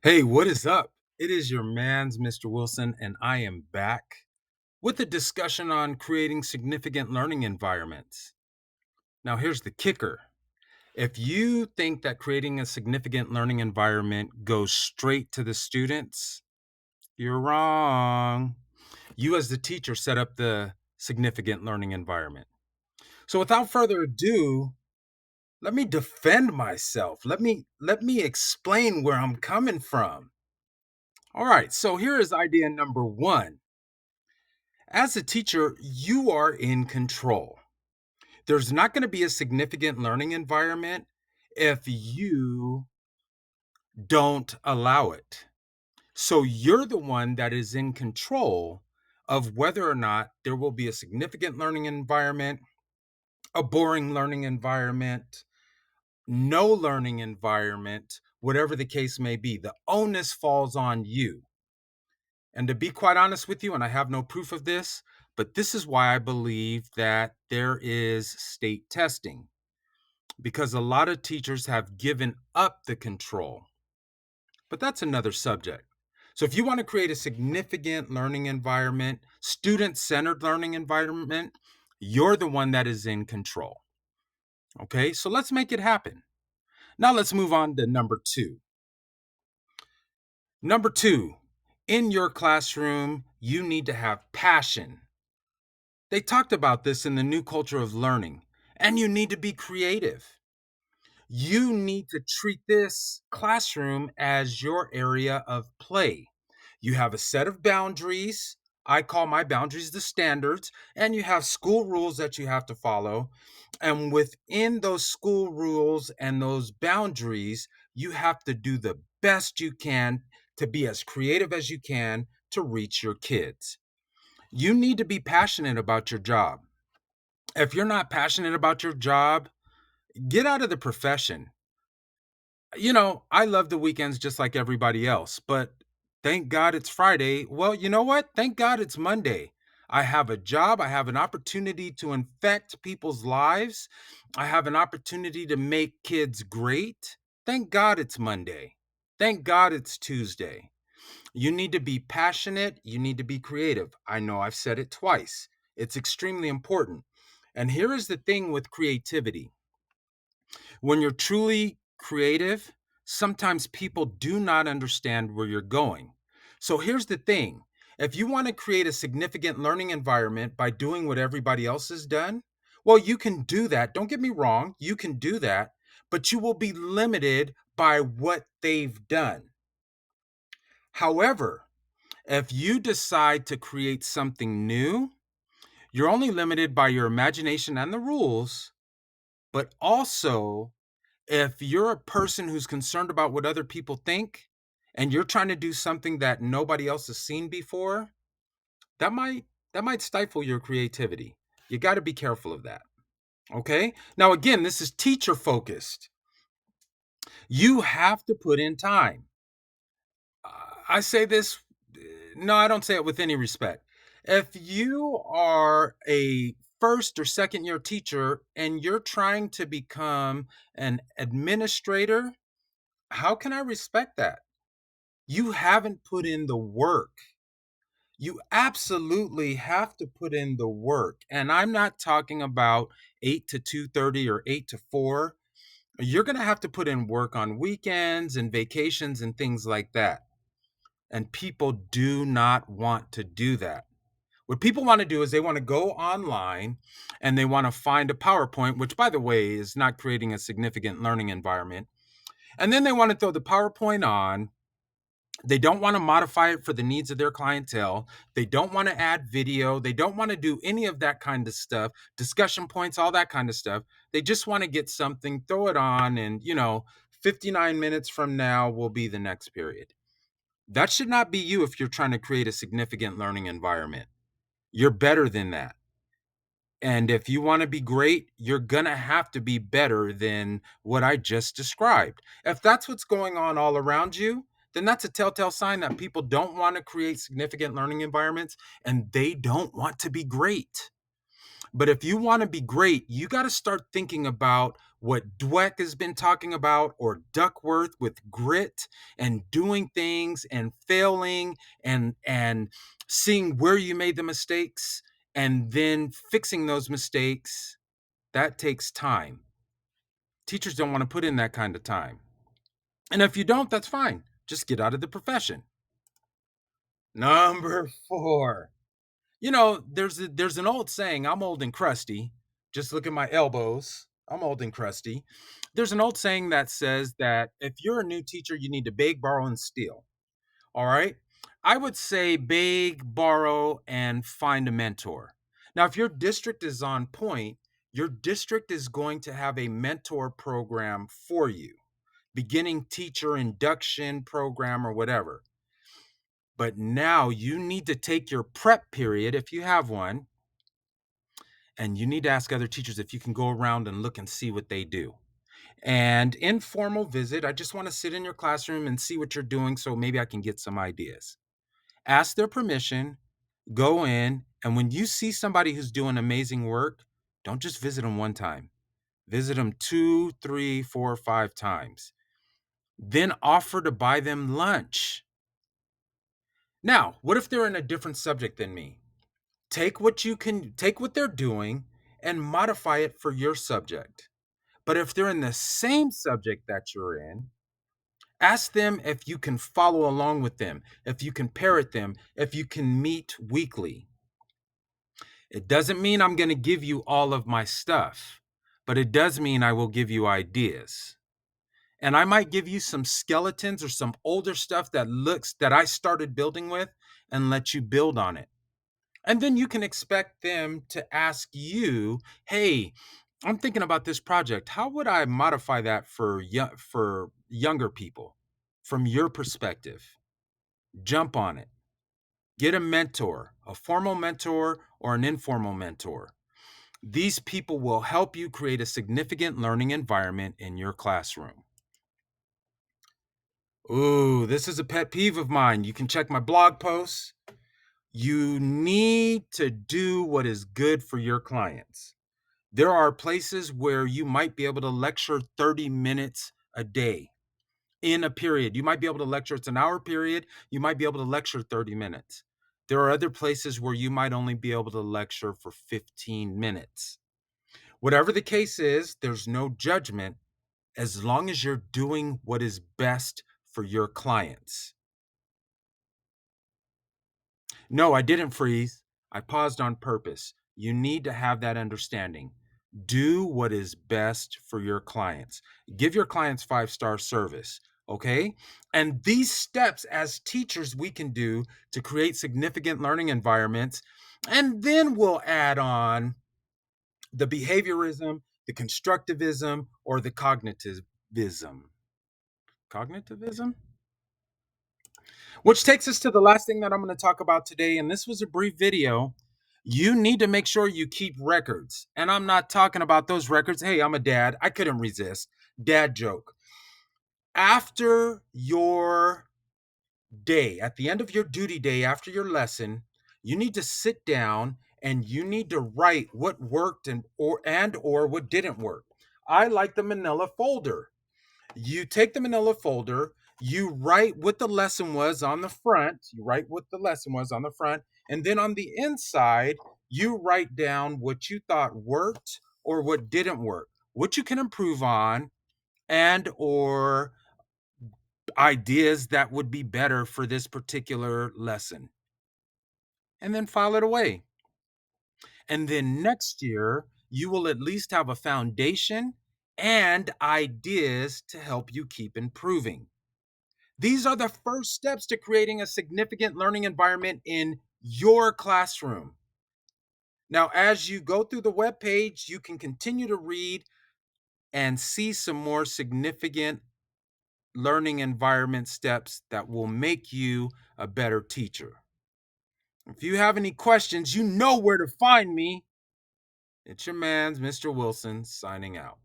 Hey, what is up? It is your man's Mr. Wilson, and I am back with a discussion on creating significant learning environments. Now, here's the kicker. If you think that creating a significant learning environment goes straight to the students, you're wrong. You, as the teacher, set up the significant learning environment. So, without further ado, let me defend myself. Let me explain where I'm coming from. All right, so here is idea number one. As a teacher, you are in control. There's not going to be a significant learning environment if you don't allow it. So you're the one that is in control of whether or not there will be a significant learning environment, a boring learning environment, no learning environment, whatever the case may be. The onus falls on you. And to be quite honest with you, and I have no proof of this, but this is why I believe that there is state testing, because a lot of teachers have given up the control. But that's another subject. So if you want to create a significant learning environment, student-centered learning environment, you're the one that is in control. Okay, so let's make it happen. Now let's move on to number two. Number two, in your classroom, you need to have passion. They talked about this in the new culture of learning, and you need to be creative. You need to treat this classroom as your area of play. You have a set of boundaries. I call my boundaries the standards, and you have school rules that you have to follow. And within those school rules and those boundaries, you have to do the best you can to be as creative as you can to reach your kids. You need to be passionate about your job. If you're not passionate about your job, get out of the profession. I love the weekends just like everybody else, but thank God it's Friday. Well, you know what? Thank God it's Monday. I have a job. I have an opportunity to infect people's lives. I have an opportunity to make kids great. Thank God it's Monday. Thank God it's Tuesday. You need to be passionate. You need to be creative. I know I've said it twice. It's extremely important. And here is the thing with creativity. When you're truly creative, sometimes people do not understand where you're going. So here's the thing. If you want to create a significant learning environment by doing what everybody else has done, well, you can do that. Don't get me wrong, you can do that, but you will be limited by what they've done. However, if you decide to create something new, you're only limited by your imagination and the rules, but also if you're a person who's concerned about what other people think and you're trying to do something that nobody else has seen before, that might that might stifle your creativity. You got to be careful of that. Okay? Now again, this is teacher focused. You have to put in time. I say this, no, I don't say it with any respect. If you are a first or second year teacher and you're trying to become an administrator, how can I respect that? You haven't put in the work. You absolutely have to put in the work. And I'm not talking about 8 to 2:30 or 8 to 4. You're going to have to put in work on weekends and vacations and things like that. And people do not want to do that. What people want to do is they want to go online and they want to find a PowerPoint, which, by the way, is not creating a significant learning environment. And then they want to throw the PowerPoint on. They don't want to modify it for the needs of their clientele. They don't want to add video. They don't want to do any of that kind of stuff, discussion points, all that kind of stuff. They just want to get something, throw it on, and 59 minutes from now will be the next period. That should not be you if you're trying to create a significant learning environment. You're better than that. And if you want to be great, you're going to have to be better than what I just described. If that's what's going on all around you, then that's a telltale sign that people don't want to create significant learning environments and they don't want to be great. But if you want to be great, you got to start thinking about what Dweck has been talking about, or Duckworth, with grit and doing things and failing and seeing where you made the mistakes and then fixing those mistakes, that takes time. Teachers don't want to put in that kind of time. And if you don't, that's fine. Just get out of the profession. Number 4. There's an old saying, I'm old and crusty. Just look at my elbows. I'm old and crusty. There's an old saying that says that if you're a new teacher, you need to beg, borrow, and steal. All right. I would say beg, borrow, and find a mentor. Now, if your district is on point, your district is going to have a mentor program for you, beginning teacher induction program or whatever. But now you need to take your prep period, if you have one, and you need to ask other teachers if you can go around and look and see what they do. And informal visit, I just want to sit in your classroom and see what you're doing so maybe I can get some ideas. Ask their permission, go in, and when you see somebody who's doing amazing work, don't just visit them one time. Visit them 2, 3, 4, 5 times. Then offer to buy them lunch. Now, what if they're in a different subject than me? Take what they're doing and modify it for your subject. But if they're in the same subject that you're in, ask them if you can follow along with them, if you can parrot them, if you can meet weekly. It doesn't mean I'm going to give you all of my stuff, but it does mean I will give you ideas. And I might give you some skeletons or some older stuff that I started building with and let you build on it. And then you can expect them to ask you, hey, I'm thinking about this project. How would I modify that for younger people from your perspective? Jump on it. Get a mentor, a formal mentor or an informal mentor. These people will help you create a significant learning environment in your classroom. Ooh, this is a pet peeve of mine. You can check my blog posts. You need to do what is good for your clients. There are places where you might be able to lecture 30 minutes a day in a period. You might be able to lecture, it's an hour period. You might be able to lecture 30 minutes. There are other places where you might only be able to lecture for 15 minutes. Whatever the case is, there's no judgment as long as you're doing what is best for your clients. No, I didn't freeze. I paused on purpose. You need to have that understanding. Do what is best for your clients. Give your clients 5-star service. Okay. And these steps as teachers we can do to create significant learning environments. And then we'll add on the behaviorism, the constructivism, or the cognitivism. Cognitivism? Which takes us to the last thing that I'm going to talk about today. And this was a brief video. You need to make sure you keep records. And I'm not talking about those records. Hey, I'm a dad. I couldn't resist. Dad joke. After your day, at the end of your duty day, after your lesson, you need to sit down and you need to write what worked and or what didn't work. I like the manila folder. You take the manila folder, you write what the lesson was on the front, and then on the inside, you write down what you thought worked or what didn't work, what you can improve on, and or ideas that would be better for this particular lesson. And then file it away. And then next year, you will at least have a foundation and ideas to help you keep improving. These are the first steps to creating a significant learning environment in your classroom. Now, as you go through the web page, you can continue to read and see some more significant learning environment steps that will make you a better teacher. If you have any questions, you know where to find me. It's your man's Mr. Wilson signing out.